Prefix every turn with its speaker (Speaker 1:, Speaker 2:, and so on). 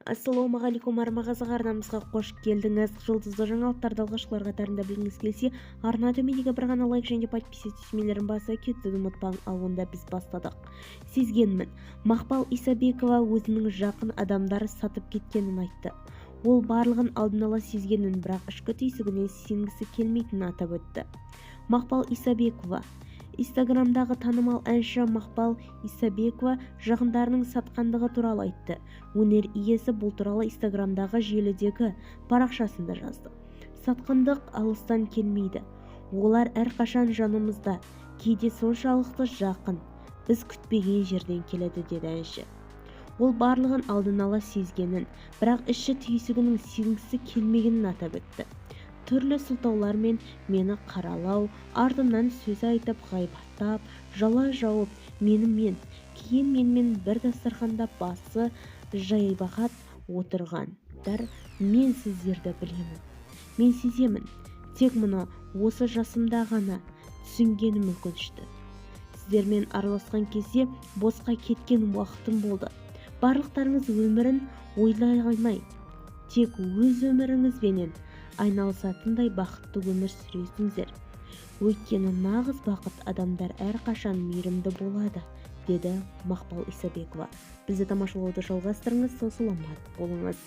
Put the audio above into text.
Speaker 1: Ассалаумағалейкум армағазға арнамызға қош келдіңіз. Жұлдызды жаңалықтарды алғашқылар қатарында білгіңіз келсе, арна төмендегі бір ғана лайк және подписка түймелерін баса кетуді ұмытпаң. Ал онда біз бастадық. Сезгенмін, Мақпал Исабекова өзінің жақын адамдары сатып кеткенін айтты. Ол барлығын алдын ала сезгенін, бірақ ішкі түйсігіне сенгісі келмейтінін атап өтті. Мақпал Исабекова Инстаграмдағы танымал әнші Мақпал Исабекова жақындарының сатқандығы туралы айтты. Өнер иесі бұл туралы Инстаграмдағы желідегі парақшасында жазды. Сатқындық алыстан келмейді. Олар әрқашан жанымызда, кейде соншалықты жақын. Біз күтпеген жерден келеді, деді әнші. Ол барлығын алдын ала сезгенін, бірақ ішкі түйсігінің сенгісі келмегенін атап өтті. Түрлі сылтаулармен мені қаралау, артымнан сөз айтып, ғайбаттап, жала жауып, кейін менімен бір дастарханда басы жайбағат отырғандар. Мен сіздерді білемін. Мен сеземін. Тек мұны осы жасымда ғана түсінгенім өкінішті. Сіздермен араласқан кезде босқа кеткен уақытым болды. Барлықтарыңыз өмірін ойлай алмай, тек өз өміріңізбенен айналысатындай бақытты өмір сүресіңіздер. Өйткені нағыз бақыт адамдар әрқашан мейірімді болады, деді Мақпал Исабекова. Бізді тамашалауды жалғастырыңыз, саламат болыңыз.